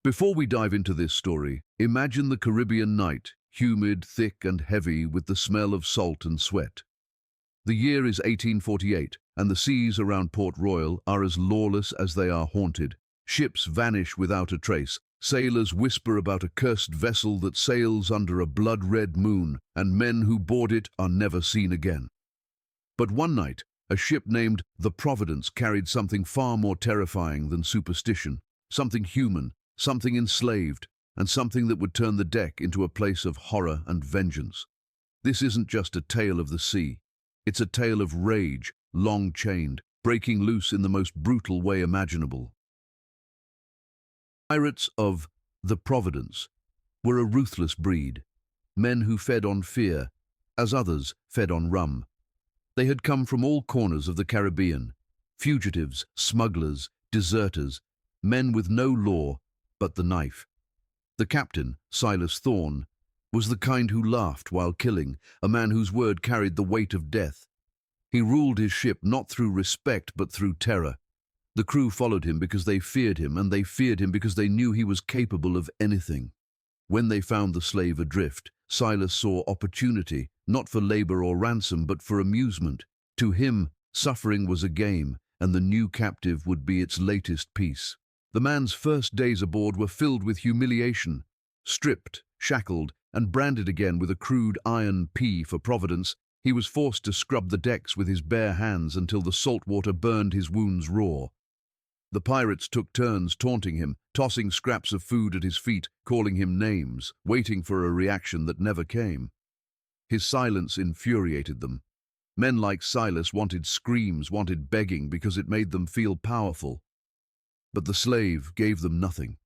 Before we dive into this story, imagine the Caribbean night, humid, thick and heavy with the smell of salt and sweat. The year is 1848, and the seas around Port Royal are as lawless as they are haunted. Ships vanish without a trace. Sailors whisper about a cursed vessel that sails under a blood-red moon, and men who board it are never seen again. But one night, a ship named the Providence carried something far more terrifying than superstition, something human, something enslaved, and something that would turn the deck into a place of horror and vengeance. This isn't just a tale of the sea. It's a tale of rage, long-chained, breaking loose in the most brutal way imaginable. Pirates of the Providence were a ruthless breed, men who fed on fear, as others fed on rum. They had come from all corners of the Caribbean, fugitives, smugglers, deserters, men with no law but the knife. The captain, Silas Thorne, was the kind who laughed while killing, a man whose word carried the weight of death. He ruled his ship not through respect but through terror. The crew followed him because they feared him, and they feared him because they knew he was capable of anything. When they found the slave adrift, Silas saw opportunity, not for labor or ransom, but for amusement. To him, suffering was a game, and the new captive would be its latest piece. The man's first days aboard were filled with humiliation. Stripped, shackled, and branded again with a crude iron P for Providence, he was forced to scrub the decks with his bare hands until the salt water burned his wounds raw. The pirates took turns taunting him, tossing scraps of food at his feet, calling him names, waiting for a reaction that never came. His silence infuriated them. Men like Silas wanted screams, wanted begging, because it made them feel powerful. But the slave gave them nothing,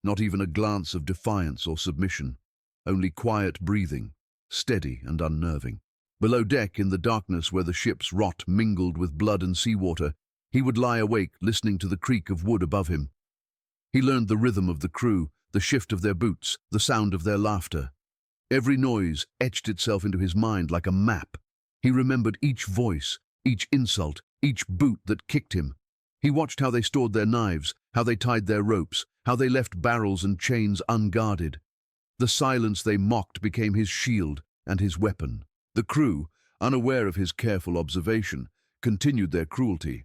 not even a glance of defiance or submission, only quiet breathing, steady and unnerving. Below deck, in the darkness where the ship's rot mingled with blood and seawater, he would lie awake, listening to the creak of wood above him. He learned the rhythm of the crew, the shift of their boots, the sound of their laughter. Every noise etched itself into his mind like a map. He remembered each voice, each insult, each boot that kicked him. He watched how they stored their knives, how they tied their ropes, how they left barrels and chains unguarded. The silence they mocked became his shield and his weapon. The crew, unaware of his careful observation, continued their cruelty.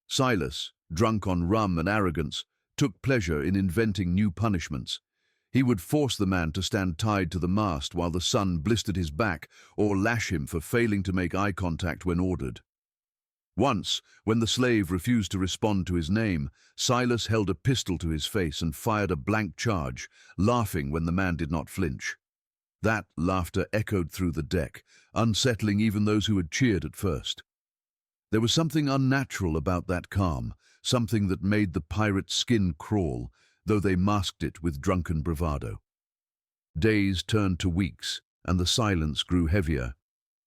Silas, drunk on rum and arrogance, took pleasure in inventing new punishments. He would force the man to stand tied to the mast while the sun blistered his back, or lash him for failing to make eye contact when ordered. Once, when the slave refused to respond to his name, Silas held a pistol to his face and fired a blank charge, laughing when the man did not flinch. That laughter echoed through the deck, unsettling even those who had cheered at first. There was something unnatural about that calm, something that made the pirate's skin crawl, though they masked it with drunken bravado. Days turned to weeks, and the silence grew heavier.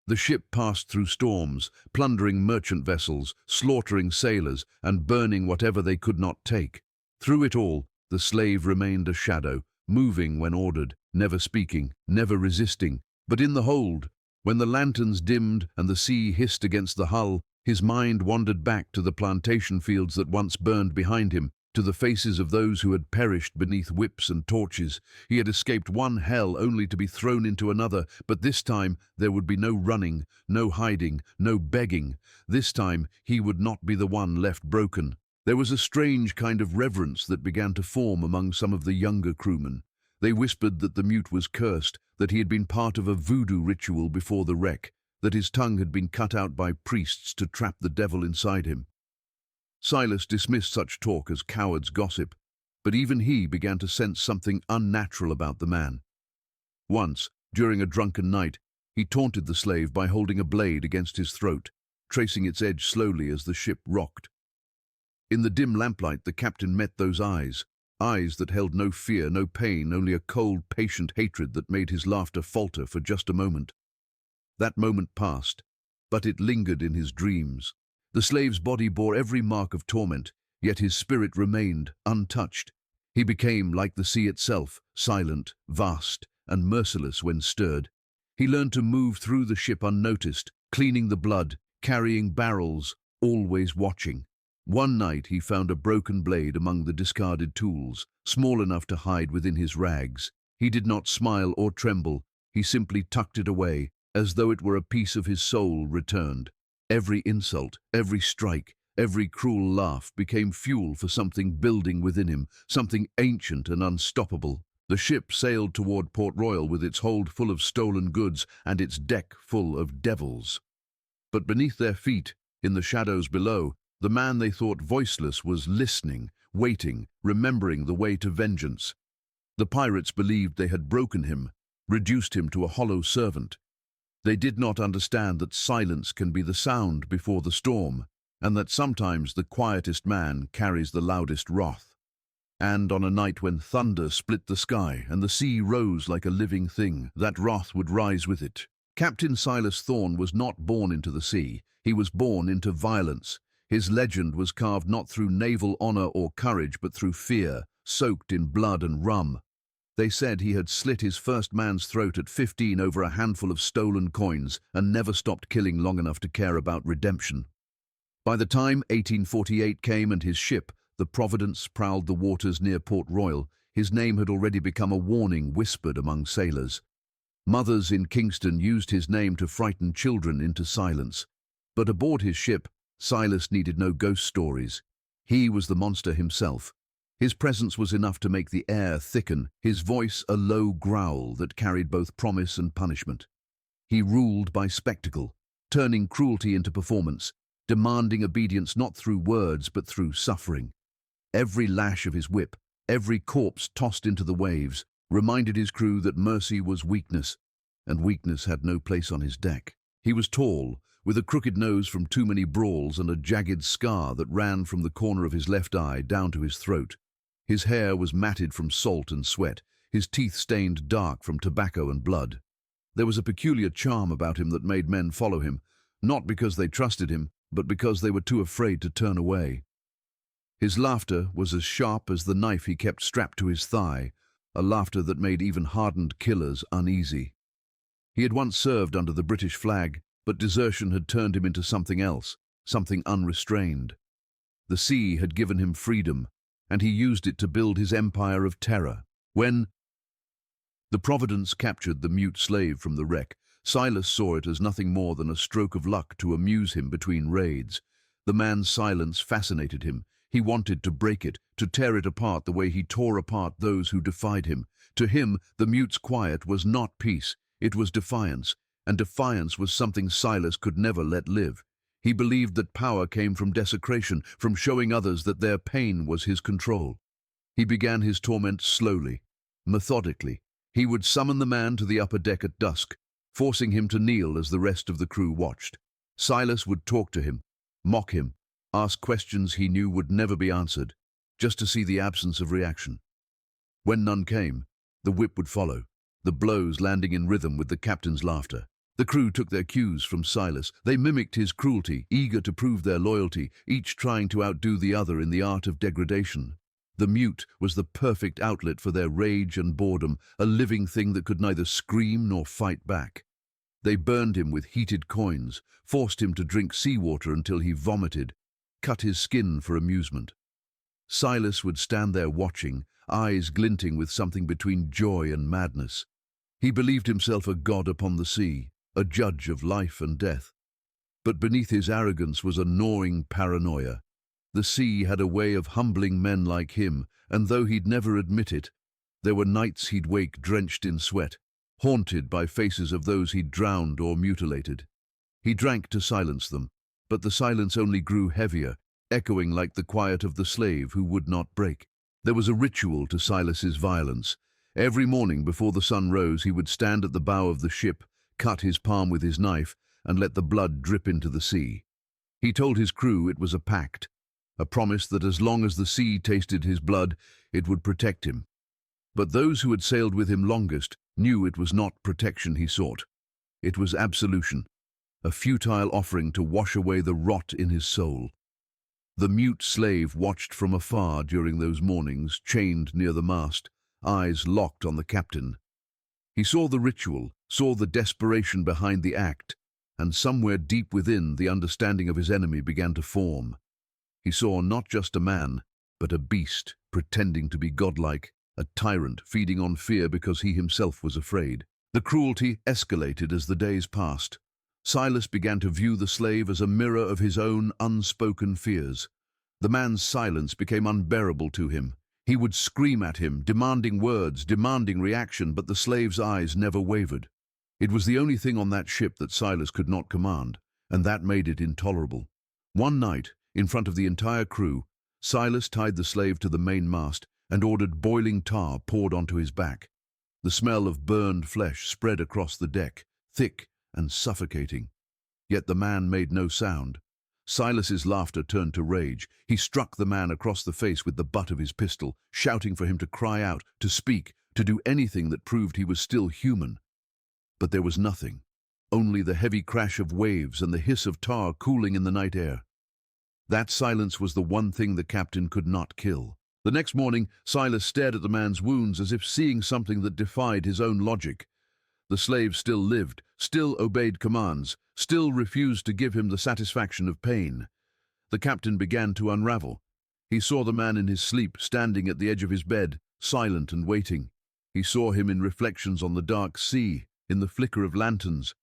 The ship passed through storms, plundering merchant vessels, slaughtering sailors, and burning whatever they could not take. Through it all, the slave remained a shadow, moving when ordered, never speaking, never resisting. But in the hold, when the lanterns dimmed and the sea hissed against the hull, his mind wandered back to the plantation fields that once burned behind him, to the faces of those who had perished beneath whips and torches. He had escaped one hell only to be thrown into another, but this time there would be no running, no hiding, no begging. This time he would not be the one left broken. There was a strange kind of reverence that began to form among some of the younger crewmen. They whispered that the mute was cursed, that he had been part of a voodoo ritual before the wreck, that his tongue had been cut out by priests to trap the devil inside him. Silas dismissed such talk as coward's gossip, but even he began to sense something unnatural about the man. Once, during a drunken night, he taunted the slave by holding a blade against his throat, tracing its edge slowly as the ship rocked. In the dim lamplight, the captain met those eyes, eyes that held no fear, no pain, only a cold, patient hatred that made his laughter falter for just a moment. That moment passed, but it lingered in his dreams. The slave's body bore every mark of torment, yet his spirit remained untouched. He became like the sea itself, silent, vast, and merciless when stirred. He learned to move through the ship unnoticed, cleaning the blood, carrying barrels, always watching. One night he found a broken blade among the discarded tools, small enough to hide within his rags. He did not smile or tremble, he simply tucked it away, as though it were a piece of his soul returned. Every insult, every strike, every cruel laugh became fuel for something building within him, something ancient and unstoppable. The ship sailed toward Port Royal with its hold full of stolen goods and its deck full of devils. But beneath their feet, in the shadows below, the man they thought voiceless was listening, waiting, remembering the way to vengeance. The pirates believed they had broken him, reduced him to a hollow servant. They did not understand that silence can be the sound before the storm, and that sometimes the quietest man carries the loudest wrath. And on a night when thunder split the sky and the sea rose like a living thing, that wrath would rise with it. Captain Silas Thorne was not born into the sea, he was born into violence. His legend was carved not through naval honor or courage, but through fear, soaked in blood and rum. They said he had slit his first man's throat at 15 over a handful of stolen coins and never stopped killing long enough to care about redemption. By the time 1848 came and his ship, the Providence, prowled the waters near Port Royal, his name had already become a warning whispered among sailors. Mothers in Kingston used his name to frighten children into silence. But aboard his ship, Silas needed no ghost stories. He was the monster himself. His presence was enough to make the air thicken, his voice a low growl that carried both promise and punishment. He ruled by spectacle, turning cruelty into performance, demanding obedience not through words but through suffering. Every lash of his whip, every corpse tossed into the waves, reminded his crew that mercy was weakness, and weakness had no place on his deck. He was tall, with a crooked nose from too many brawls and a jagged scar that ran from the corner of his left eye down to his throat. His hair was matted from salt and sweat, his teeth stained dark from tobacco and blood. There was a peculiar charm about him that made men follow him, not because they trusted him, but because they were too afraid to turn away. His laughter was as sharp as the knife he kept strapped to his thigh, a laughter that made even hardened killers uneasy. He had once served under the British flag, but desertion had turned him into something else, something unrestrained. The sea had given him freedom, and he used it to build his empire of terror. When the Providence captured the mute slave from the wreck, Silas saw it as nothing more than a stroke of luck to amuse him between raids. The man's silence fascinated him. He wanted to break it, to tear it apart the way he tore apart those who defied him. To him, the mute's quiet was not peace, it was defiance, and defiance was something Silas could never let live. He believed that power came from desecration, from showing others that their pain was his control. He began his torment slowly, methodically. He would summon the man to the upper deck at dusk, forcing him to kneel as the rest of the crew watched. Silas would talk to him, mock him, ask questions he knew would never be answered, just to see the absence of reaction. When none came, the whip would follow, the blows landing in rhythm with the captain's laughter. The crew took their cues from Silas. They mimicked his cruelty, eager to prove their loyalty, each trying to outdo the other in the art of degradation. The mute was the perfect outlet for their rage and boredom, a living thing that could neither scream nor fight back. They burned him with heated coins, forced him to drink seawater until he vomited, cut his skin for amusement. Silas would stand there watching, eyes glinting with something between joy and madness. He believed himself a god upon the sea, a judge of life and death. But beneath his arrogance was a gnawing paranoia. The sea had a way of humbling men like him, and though he'd never admit it, there were nights he'd wake drenched in sweat, haunted by faces of those he'd drowned or mutilated. He drank to silence them, but the silence only grew heavier, echoing like the quiet of the slave who would not break. There was a ritual to Silas's violence. Every morning before the sun rose, he would stand at the bow of the ship, cut his palm with his knife, and let the blood drip into the sea. He told his crew it was a pact, a promise that as long as the sea tasted his blood, it would protect him. But those who had sailed with him longest knew it was not protection he sought. It was absolution, a futile offering to wash away the rot in his soul. The mute slave watched from afar during those mornings, chained near the mast, eyes locked on the captain. He saw the ritual, saw the desperation behind the act, and somewhere deep within, the understanding of his enemy began to form. He saw not just a man, but a beast, pretending to be godlike, a tyrant feeding on fear because he himself was afraid. The cruelty escalated as the days passed. Silas began to view the slave as a mirror of his own unspoken fears. The man's silence became unbearable to him. He would scream at him, demanding words, demanding reaction, but the slave's eyes never wavered. It was the only thing on that ship that Silas could not command, and that made it intolerable. One night, in front of the entire crew, Silas tied the slave to the mainmast and ordered boiling tar poured onto his back. The smell of burned flesh spread across the deck, thick and suffocating. Yet the man made no sound. Silas's laughter turned to rage. He struck the man across the face with the butt of his pistol, shouting for him to cry out, to speak, to do anything that proved he was still human. But there was nothing, only the heavy crash of waves and the hiss of tar cooling in the night air. That silence was the one thing the captain could not kill. The next morning, Silas stared at the man's wounds as if seeing something that defied his own logic. The slave still lived, still obeyed commands, still refused to give him the satisfaction of pain. The captain began to unravel. He saw the man in his sleep, standing at the edge of his bed, silent and waiting. He saw him in reflections on the dark sea, in the flicker of lanterns.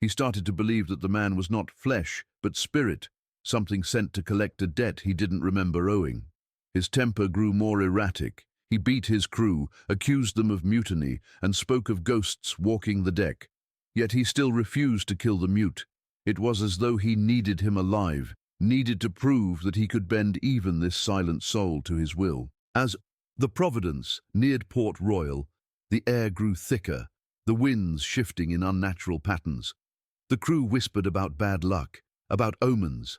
He started to believe that the man was not flesh, but spirit, something sent to collect a debt he didn't remember owing. His temper grew more erratic. He beat his crew, accused them of mutiny, and spoke of ghosts walking the deck. Yet he still refused to kill the mute. It was as though he needed him alive, needed to prove that he could bend even this silent soul to his will. As the Providence neared Port Royal, the air grew thicker, the winds shifting in unnatural patterns. The crew whispered about bad luck, about omens.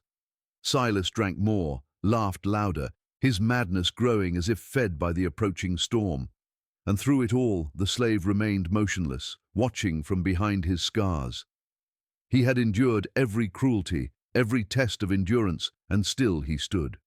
Silas drank more, laughed louder, his madness growing as if fed by the approaching storm. And through it all, the slave remained motionless, watching from behind his scars. He had endured every cruelty, every test of endurance, and still he stood.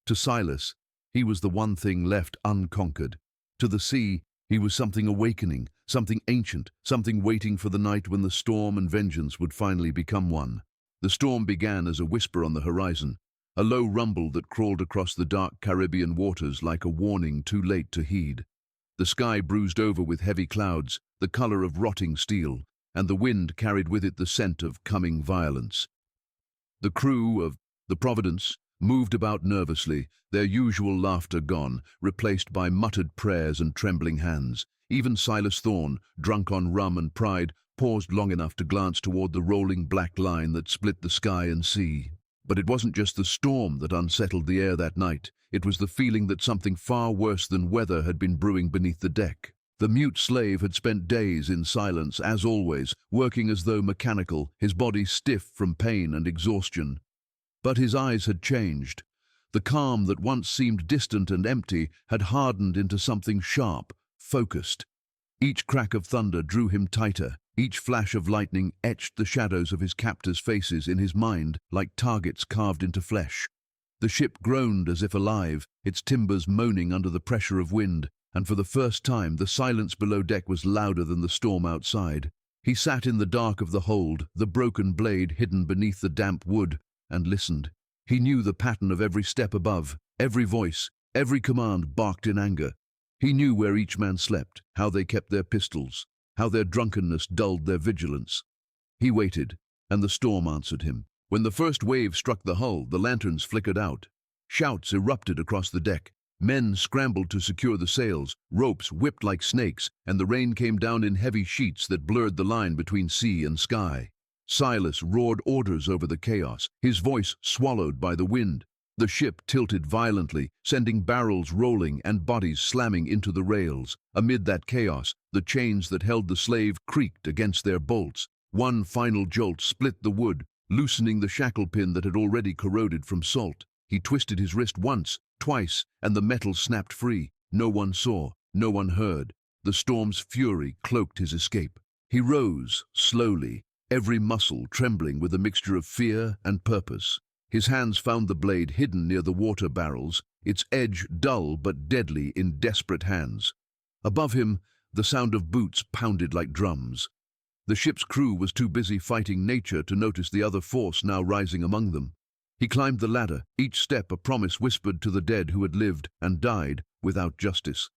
To Silas, he was the one thing left unconquered. To the sea, he was something awakening, something ancient, something waiting for the night when the storm and vengeance would finally become one. The storm began as a whisper on the horizon, a low rumble that crawled across the dark Caribbean waters like a warning too late to heed. The sky bruised over with heavy clouds, the color of rotting steel, and the wind carried with it the scent of coming violence. The crew of the Providence moved about nervously, their usual laughter gone, replaced by muttered prayers and trembling hands. Even Silas Thorne, drunk on rum and pride, paused long enough to glance toward the rolling black line that split the sky and sea. But it wasn't just the storm that unsettled the air that night. It was the feeling that something far worse than weather had been brewing beneath the deck. The mute slave had spent days in silence, as always, working as though mechanical, his body stiff from pain and exhaustion. But his eyes had changed. The calm that once seemed distant and empty had hardened into something sharp, focused. Each crack of thunder drew him tighter. Each flash of lightning etched the shadows of his captors' faces in his mind like targets carved into flesh. The ship groaned as if alive, its timbers moaning under the pressure of wind, and for the first time the silence below deck was louder than the storm outside. He sat in the dark of the hold, the broken blade hidden beneath the damp wood, and listened. He knew the pattern of every step above, every voice, every command barked in anger. He knew where each man slept, how they kept their pistols, how their drunkenness dulled their vigilance. He waited, and the storm answered him. When the first wave struck the hull, the lanterns flickered out. Shouts erupted across the deck. Men scrambled to secure the sails, ropes whipped like snakes, and the rain came down in heavy sheets that blurred the line between sea and sky. Silas roared orders over the chaos, his voice swallowed by the wind. The ship tilted violently, sending barrels rolling and bodies slamming into the rails. Amid that chaos, the chains that held the slave creaked against their bolts. One final jolt split the wood, loosening the shackle pin that had already corroded from salt. He twisted his wrist once, twice, and the metal snapped free. No one saw, no one heard. The storm's fury cloaked his escape. He rose, slowly, every muscle trembling with a mixture of fear and purpose. His hands found the blade hidden near the water barrels, its edge dull but deadly in desperate hands. Above him, the sound of boots pounded like drums. The ship's crew was too busy fighting nature to notice the other force now rising among them. He climbed the ladder, each step a promise whispered to the dead who had lived and died without justice.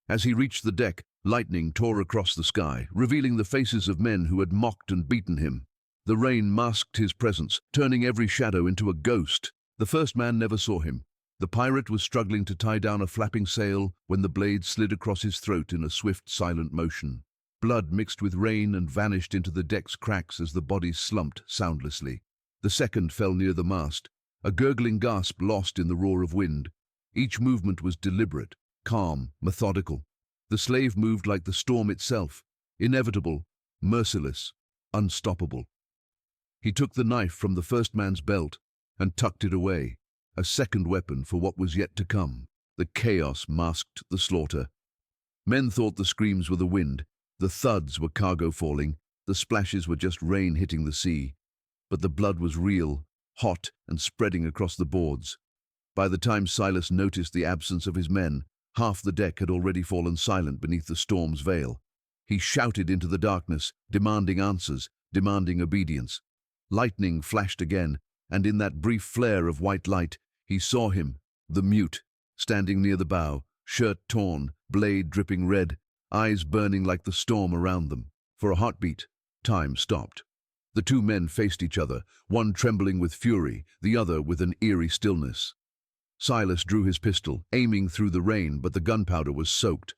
As he reached the deck, lightning tore across the sky, revealing the faces of men who had mocked and beaten him. The rain masked his presence, turning every shadow into a ghost. The first man never saw him. The pirate was struggling to tie down a flapping sail when the blade slid across his throat in a swift, silent motion. Blood mixed with rain and vanished into the deck's cracks as the bodies slumped soundlessly. The second fell near the mast, a gurgling gasp lost in the roar of wind. Each movement was deliberate, calm, methodical. The slave moved like the storm itself, inevitable, merciless, unstoppable. He took the knife from the first man's belt and tucked it away, a second weapon for what was yet to come. The chaos masked the slaughter. Men thought the screams were the wind, the thuds were cargo falling, the splashes were just rain hitting the sea. But the blood was real, hot and spreading across the boards. By the time Silas noticed the absence of his men, half the deck had already fallen silent beneath the storm's veil. He shouted into the darkness, demanding answers, demanding obedience. Lightning flashed again, and in that brief flare of white light, he saw him, the mute, standing near the bow, shirt torn, blade dripping red, eyes burning like the storm around them. For a heartbeat, time stopped. The two men faced each other, one trembling with fury, the other with an eerie stillness. Silas drew his pistol, aiming through the rain, but the gunpowder was soaked.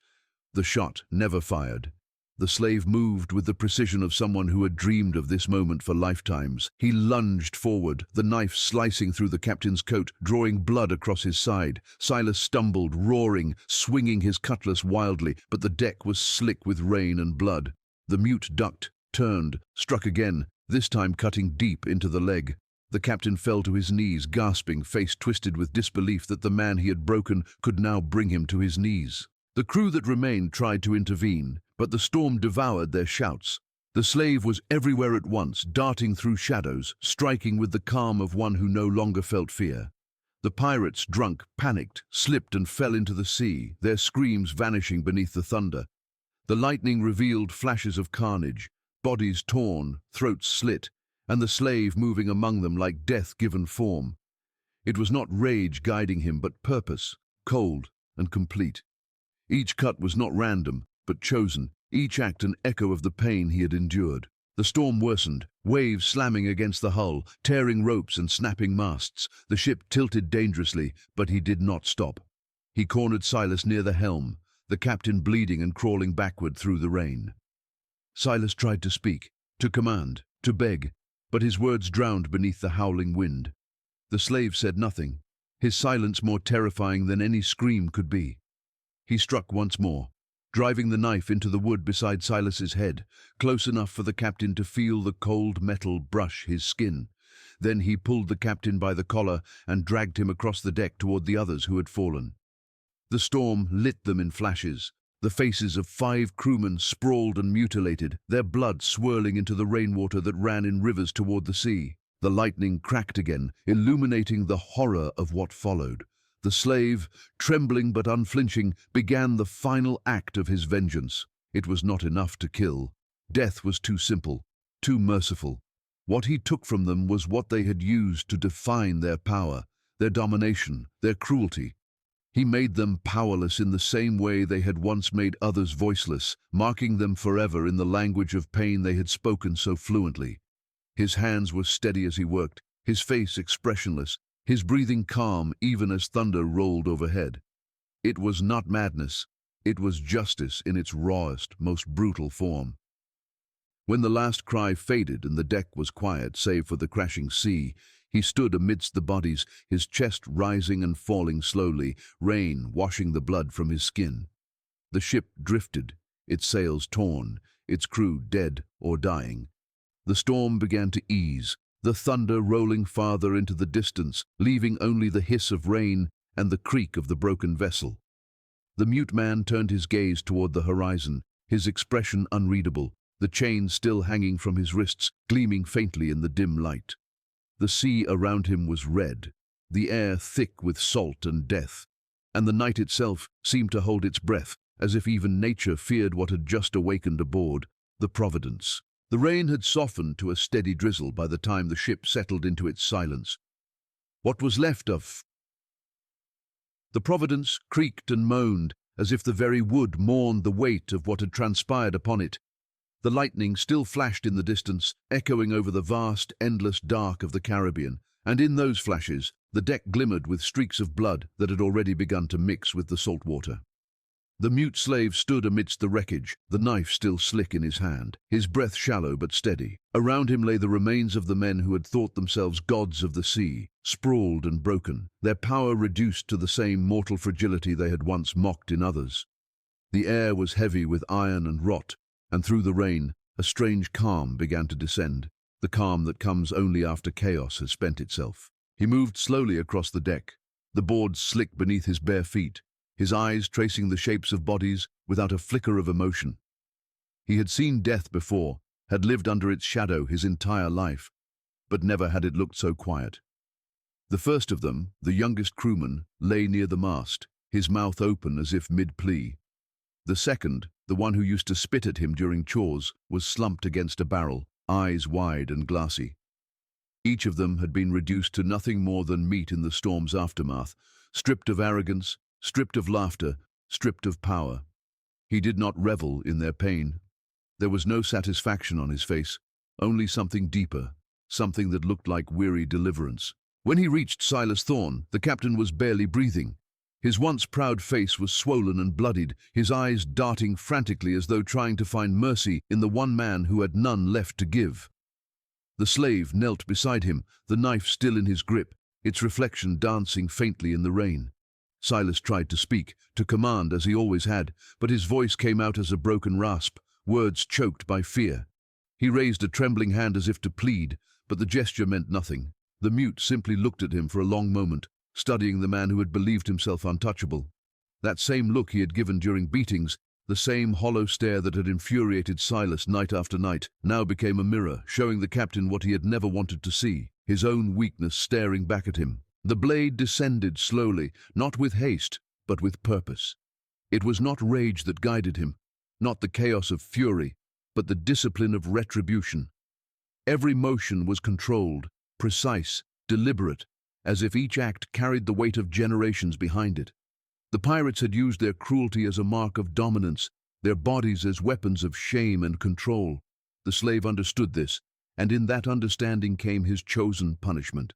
The shot never fired. The slave moved with the precision of someone who had dreamed of this moment for lifetimes. He lunged forward, the knife slicing through the captain's coat, drawing blood across his side. Silas stumbled, roaring, swinging his cutlass wildly, but the deck was slick with rain and blood. The mute ducked, turned, struck again, this time cutting deep into the leg. The captain fell to his knees, gasping, face twisted with disbelief that the man he had broken could now bring him to his knees. The crew that remained tried to intervene, but the storm devoured their shouts. The slave was everywhere at once, darting through shadows, striking with the calm of one who no longer felt fear. The pirates, drunk, panicked, slipped and fell into the sea, their screams vanishing beneath the thunder. The lightning revealed flashes of carnage, bodies torn, throats slit, and the slave moving among them like death given form. It was not rage guiding him, but purpose, cold and complete. Each cut was not random, but chosen, each act an echo of the pain he had endured. The storm worsened, waves slamming against the hull, tearing ropes and snapping masts. The ship tilted dangerously, but he did not stop. He cornered Silas near the helm, the captain bleeding and crawling backward through the rain. Silas tried to speak, to command, to beg, but his words drowned beneath the howling wind. The slave said nothing, his silence more terrifying than any scream could be. He struck once more, driving the knife into the wood beside Silas's head, close enough for the captain to feel the cold metal brush his skin. Then he pulled the captain by the collar and dragged him across the deck toward the others who had fallen. The storm lit them in flashes. The faces of 5 crewmen sprawled and mutilated, their blood swirling into the rainwater that ran in rivers toward the sea. The lightning cracked again, illuminating the horror of what followed. The slave, trembling but unflinching, began the final act of his vengeance. It was not enough to kill. Death was too simple, too merciful. What he took from them was what they had used to define their power, their domination, their cruelty. He made them powerless in the same way they had once made others voiceless, marking them forever in the language of pain they had spoken so fluently. His hands were steady as he worked, his face expressionless, his breathing calm even as thunder rolled overhead. It was not madness, it was justice in its rawest, most brutal form. When the last cry faded and the deck was quiet save for the crashing sea, he stood amidst the bodies, his chest rising and falling slowly, rain washing the blood from his skin. The ship drifted, its sails torn, its crew dead or dying. The storm began to ease, the thunder rolling farther into the distance, leaving only the hiss of rain and the creak of the broken vessel. The mute man turned his gaze toward the horizon, his expression unreadable, the chain still hanging from his wrists, gleaming faintly in the dim light. The sea around him was red, the air thick with salt and death, and the night itself seemed to hold its breath, as if even nature feared what had just awakened aboard, the Providence. The rain had softened to a steady drizzle by the time the ship settled into its silence. What was left of the Providence creaked and moaned as if the very wood mourned the weight of what had transpired upon it. The lightning still flashed in the distance, echoing over the vast, endless dark of the Caribbean, and in those flashes, the deck glimmered with streaks of blood that had already begun to mix with the salt water. The mute slave stood amidst the wreckage, the knife still slick in his hand, his breath shallow but steady. Around him lay the remains of the men who had thought themselves gods of the sea, sprawled and broken, their power reduced to the same mortal fragility they had once mocked in others. The air was heavy with iron and rot, and through the rain, a strange calm began to descend, the calm that comes only after chaos has spent itself. He moved slowly across the deck, the boards slick beneath his bare feet, his eyes tracing the shapes of bodies without a flicker of emotion. He had seen death before, had lived under its shadow his entire life, but never had it looked so quiet. The first of them, the youngest crewman, lay near the mast, his mouth open as if mid-plea. The second, the one who used to spit at him during chores, was slumped against a barrel, eyes wide and glassy. Each of them had been reduced to nothing more than meat in the storm's aftermath, stripped of arrogance, stripped of laughter, stripped of power. He did not revel in their pain. There was no satisfaction on his face, only something deeper, something that looked like weary deliverance. When he reached Silas Thorne, the captain was barely breathing. His once proud face was swollen and bloodied, his eyes darting frantically as though trying to find mercy in the one man who had none left to give. The slave knelt beside him, the knife still in his grip, its reflection dancing faintly in the rain. Silas tried to speak, to command as he always had, but his voice came out as a broken rasp, words choked by fear. He raised a trembling hand as if to plead, but the gesture meant nothing. The mute simply looked at him for a long moment, studying the man who had believed himself untouchable. That same look he had given during beatings, the same hollow stare that had infuriated Silas night after night, now became a mirror, showing the captain what he had never wanted to see, his own weakness staring back at him. The blade descended slowly, not with haste, but with purpose. It was not rage that guided him, not the chaos of fury, but the discipline of retribution. Every motion was controlled, precise, deliberate, as if each act carried the weight of generations behind it. The pirates had used their cruelty as a mark of dominance, their bodies as weapons of shame and control. The slave understood this, and in that understanding came his chosen punishment.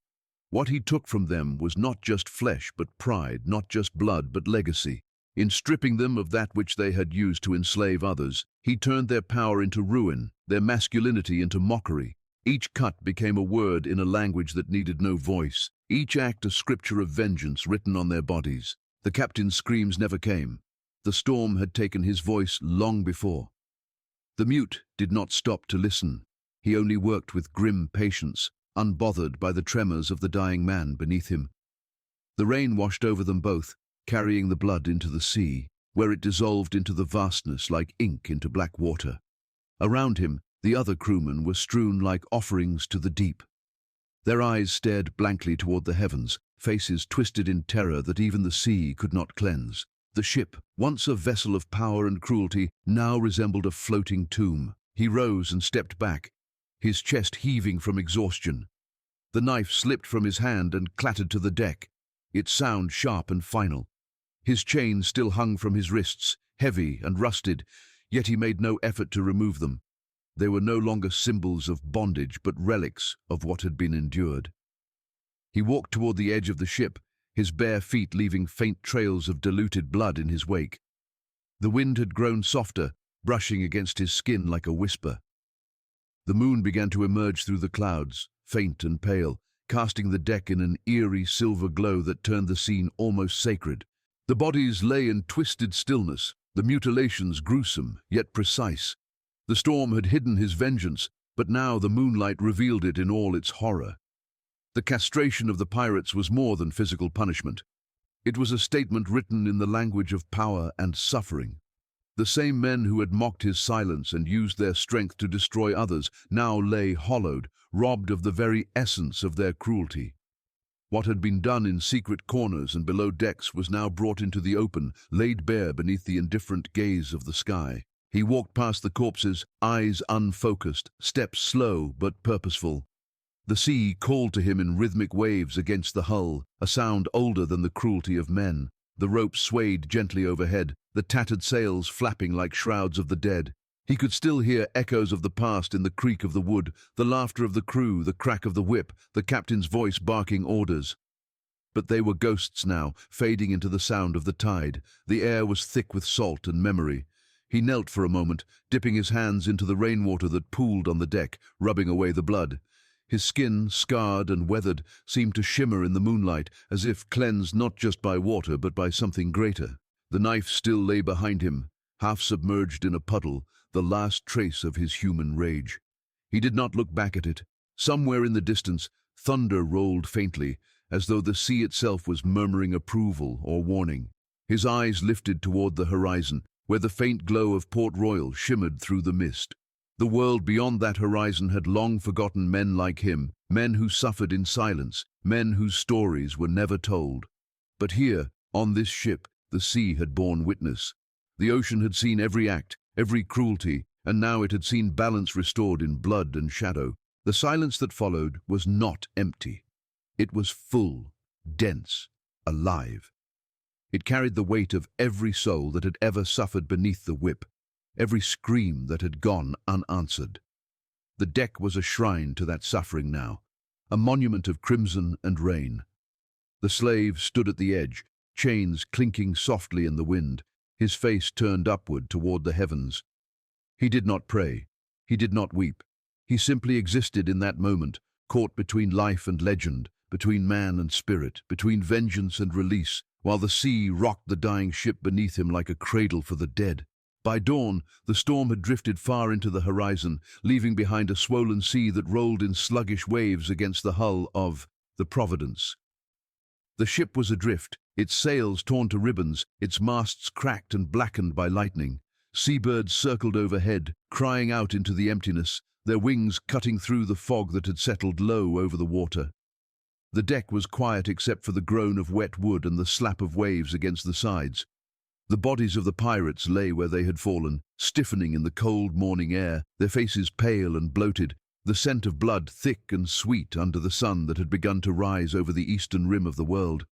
What he took from them was not just flesh but pride, not just blood but legacy. In stripping them of that which they had used to enslave others, he turned their power into ruin, their masculinity into mockery. Each cut became a word in a language that needed no voice, each act a scripture of vengeance written on their bodies. The captain's screams never came. The storm had taken his voice long before. The mute did not stop to listen. He only worked with grim patience, unbothered by the tremors of the dying man beneath him. The rain washed over them both, carrying the blood into the sea, where it dissolved into the vastness like ink into black water. Around him, the other crewmen were strewn like offerings to the deep. Their eyes stared blankly toward the heavens, faces twisted in terror that even the sea could not cleanse. The ship, once a vessel of power and cruelty, now resembled a floating tomb. He rose and stepped back, his chest heaving from exhaustion. The knife slipped from his hand and clattered to the deck, its sound sharp and final. His chains still hung from his wrists, heavy and rusted, yet he made no effort to remove them. They were no longer symbols of bondage, but relics of what had been endured. He walked toward the edge of the ship, his bare feet leaving faint trails of diluted blood in his wake. The wind had grown softer, brushing against his skin like a whisper. The moon began to emerge through the clouds, faint and pale, casting the deck in an eerie silver glow that turned the scene almost sacred. The bodies lay in twisted stillness, the mutilations gruesome, yet precise. The storm had hidden his vengeance, but now the moonlight revealed it in all its horror. The castration of the pirates was more than physical punishment. It was a statement written in the language of power and suffering. The same men who had mocked his silence and used their strength to destroy others now lay hollowed, robbed of the very essence of their cruelty. What had been done in secret corners and below decks was now brought into the open, laid bare beneath the indifferent gaze of the sky. He walked past the corpses, eyes unfocused, steps slow but purposeful. The sea called to him in rhythmic waves against the hull, a sound older than the cruelty of men. The ropes swayed gently overhead, the tattered sails flapping like shrouds of the dead. He could still hear echoes of the past in the creak of the wood, the laughter of the crew, the crack of the whip, the captain's voice barking orders. But they were ghosts now, fading into the sound of the tide. The air was thick with salt and memory. He knelt for a moment, dipping his hands into the rainwater that pooled on the deck, rubbing away the blood. His skin, scarred and weathered, seemed to shimmer in the moonlight, as if cleansed not just by water but by something greater. The knife still lay behind him, half submerged in a puddle, the last trace of his human rage. He did not look back at it. Somewhere in the distance, thunder rolled faintly, as though the sea itself was murmuring approval or warning. His eyes lifted toward the horizon, where the faint glow of Port Royal shimmered through the mist. The world beyond that horizon had long forgotten men like him, men who suffered in silence, men whose stories were never told. But here, on this ship, the sea had borne witness. The ocean had seen every act, every cruelty, and now it had seen balance restored in blood and shadow. The silence that followed was not empty. It was full, dense, alive. It carried the weight of every soul that had ever suffered beneath the whip, every scream that had gone unanswered. The deck was a shrine to that suffering now, a monument of crimson and rain. The slave stood at the edge, chains clinking softly in the wind, his face turned upward toward the heavens. He did not pray. He did not weep. He simply existed in that moment, caught between life and legend, between man and spirit, between vengeance and release, while the sea rocked the dying ship beneath him like a cradle for the dead. By dawn, the storm had drifted far into the horizon, leaving behind a swollen sea that rolled in sluggish waves against the hull of the Providence. The ship was adrift, its sails torn to ribbons, its masts cracked and blackened by lightning. Seabirds circled overhead, crying out into the emptiness, their wings cutting through the fog that had settled low over the water. The deck was quiet except for the groan of wet wood and the slap of waves against the sides. The bodies of the pirates lay where they had fallen, stiffening in the cold morning air, their faces pale and bloated, the scent of blood thick and sweet under the sun that had begun to rise over the eastern rim of the world.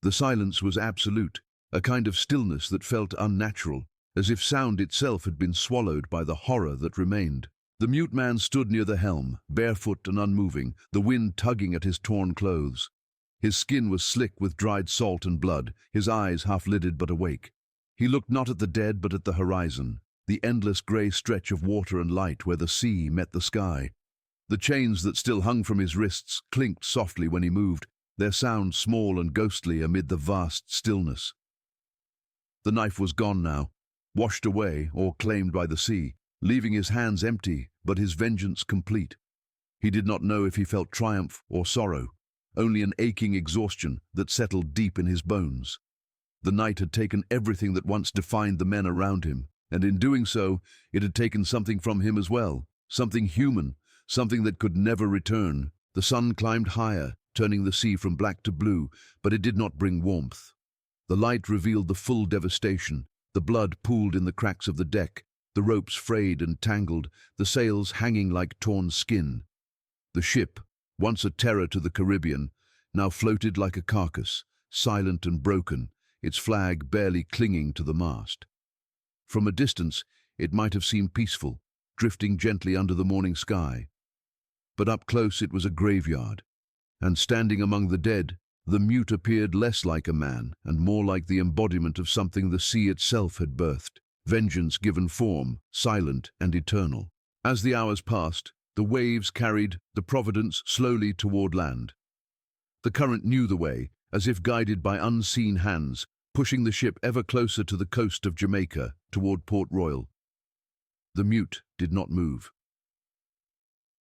The silence was absolute, a kind of stillness that felt unnatural, as if sound itself had been swallowed by the horror that remained. The mute man stood near the helm, barefoot and unmoving, the wind tugging at his torn clothes. His skin was slick with dried salt and blood, his eyes half-lidded but awake. He looked not at the dead but at the horizon, the endless grey stretch of water and light where the sea met the sky. The chains that still hung from his wrists clinked softly when he moved, their sound small and ghostly amid the vast stillness. The knife was gone now, washed away or claimed by the sea, leaving his hands empty, but his vengeance complete. He did not know if he felt triumph or sorrow, only an aching exhaustion that settled deep in his bones. The night had taken everything that once defined the men around him, and in doing so, it had taken something from him as well, something human, something that could never return. The sun climbed higher, turning the sea from black to blue, but it did not bring warmth. The light revealed the full devastation. The blood pooled in the cracks of the deck, the ropes frayed and tangled, the sails hanging like torn skin. The ship, once a terror to the Caribbean, now floated like a carcass, silent and broken, its flag barely clinging to the mast. From a distance, it might have seemed peaceful, drifting gently under the morning sky. But up close it was a graveyard, and standing among the dead, the mute appeared less like a man and more like the embodiment of something the sea itself had birthed, vengeance given form, silent and eternal. As the hours passed, the waves carried the Providence slowly toward land. The current knew the way, as if guided by unseen hands, pushing the ship ever closer to the coast of Jamaica, toward Port Royal. The mute did not move.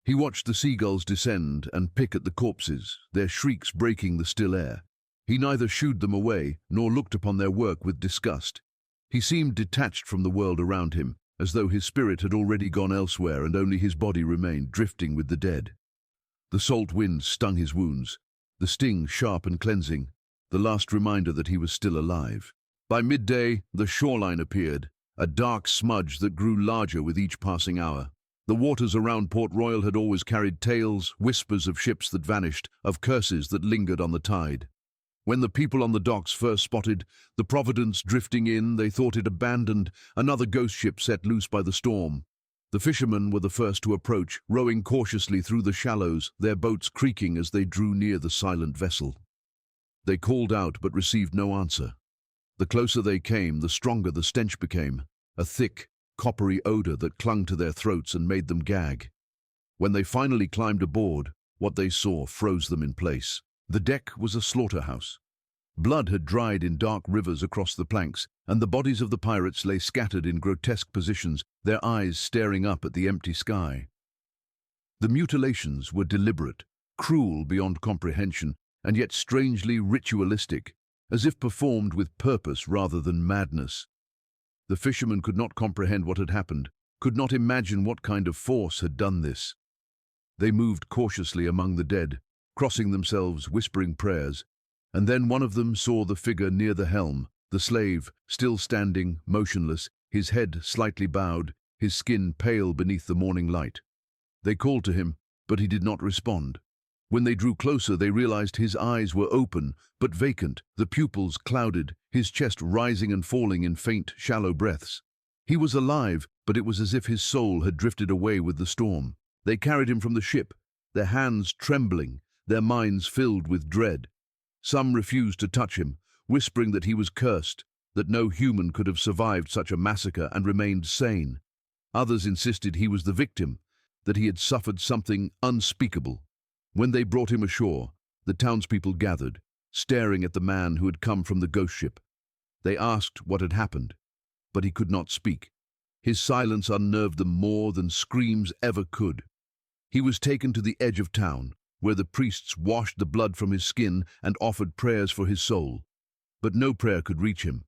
He watched the seagulls descend and pick at the corpses, their shrieks breaking the still air. He neither shooed them away, nor looked upon their work with disgust. He seemed detached from the world around him, as though his spirit had already gone elsewhere and only his body remained drifting with the dead. The salt wind stung his wounds, the sting sharp and cleansing, the last reminder that he was still alive. By midday, the shoreline appeared, a dark smudge that grew larger with each passing hour. The waters around Port Royal had always carried tales, whispers of ships that vanished, of curses that lingered on the tide. When the people on the docks first spotted the Providence drifting in, they thought it abandoned, another ghost ship set loose by the storm. The fishermen were the first to approach, rowing cautiously through the shallows, their boats creaking as they drew near the silent vessel. They called out but received no answer. The closer they came, the stronger the stench became, a thick, coppery odor that clung to their throats and made them gag. When they finally climbed aboard, what they saw froze them in place. The deck was a slaughterhouse. Blood had dried in dark rivers across the planks, and the bodies of the pirates lay scattered in grotesque positions, their eyes staring up at the empty sky. The mutilations were deliberate, cruel beyond comprehension, and yet strangely ritualistic, as if performed with purpose rather than madness. The fishermen could not comprehend what had happened, could not imagine what kind of force had done this. They moved cautiously among the dead, crossing themselves, whispering prayers, and then one of them saw the figure near the helm, the slave, still standing, motionless, his head slightly bowed, his skin pale beneath the morning light. They called to him, but he did not respond. When they drew closer, they realized his eyes were open, but vacant, the pupils clouded, his chest rising and falling in faint, shallow breaths. He was alive, but it was as if his soul had drifted away with the storm. They carried him from the ship, their hands trembling, their minds filled with dread. Some refused to touch him, whispering that he was cursed, that no human could have survived such a massacre and remained sane. Others insisted he was the victim, that he had suffered something unspeakable. When they brought him ashore, the townspeople gathered, staring at the man who had come from the ghost ship. They asked what had happened, but he could not speak. His silence unnerved them more than screams ever could. He was taken to the edge of town, where the priests washed the blood from his skin and offered prayers for his soul. But no prayer could reach him.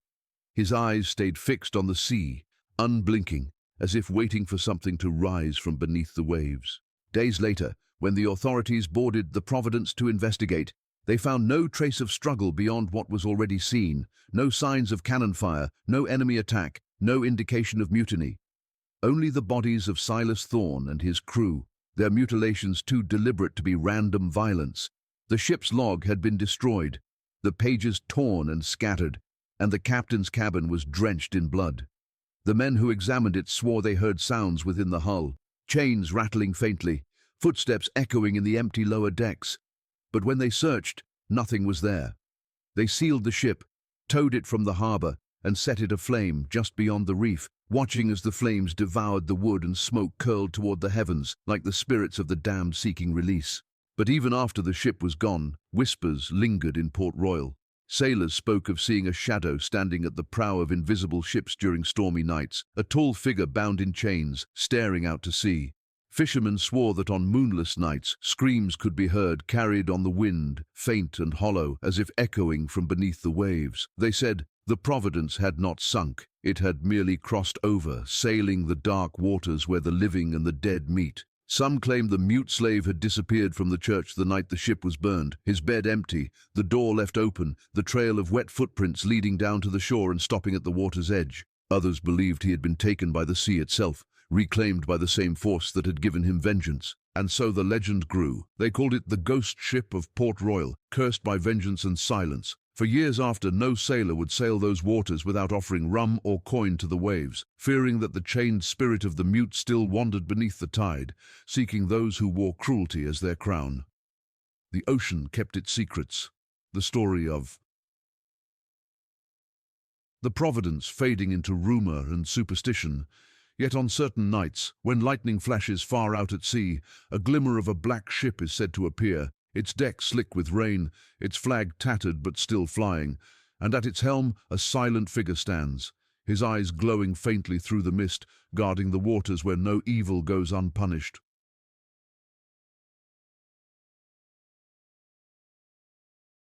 His eyes stayed fixed on the sea, unblinking, as if waiting for something to rise from beneath the waves. Days later, when the authorities boarded the Providence to investigate, they found no trace of struggle beyond what was already seen, no signs of cannon fire, no enemy attack, no indication of mutiny. Only the bodies of Silas Thorne and his crew, their mutilations too deliberate to be random violence. The ship's log had been destroyed, the pages torn and scattered, and the captain's cabin was drenched in blood. The men who examined it swore they heard sounds within the hull, chains rattling faintly, footsteps echoing in the empty lower decks. But when they searched, nothing was there. They sealed the ship, towed it from the harbor, and set it aflame just beyond the reef, watching as the flames devoured the wood and smoke curled toward the heavens like the spirits of the damned seeking release. But even after the ship was gone, whispers lingered in Port Royal. Sailors spoke of seeing a shadow standing at the prow of invisible ships during stormy nights, a tall figure bound in chains, staring out to sea. Fishermen swore that on moonless nights, screams could be heard carried on the wind, faint and hollow, as if echoing from beneath the waves. They said the Providence had not sunk, it had merely crossed over, sailing the dark waters where the living and the dead meet. Some claimed the mute slave had disappeared from the church the night the ship was burned, his bed empty, the door left open, the trail of wet footprints leading down to the shore and stopping at the water's edge. Others believed he had been taken by the sea itself, reclaimed by the same force that had given him vengeance. And so the legend grew. They called it the ghost ship of Port Royal, cursed by vengeance and silence. For years after, no sailor would sail those waters without offering rum or coin to the waves, fearing that the chained spirit of the mute still wandered beneath the tide, seeking those who wore cruelty as their crown. The ocean kept its secrets. The story of the Providence fading into rumor and superstition. Yet on certain nights, when lightning flashes far out at sea, a glimmer of a black ship is said to appear, its deck slick with rain, its flag tattered but still flying, and at its helm a silent figure stands, his eyes glowing faintly through the mist, guarding the waters where no evil goes unpunished.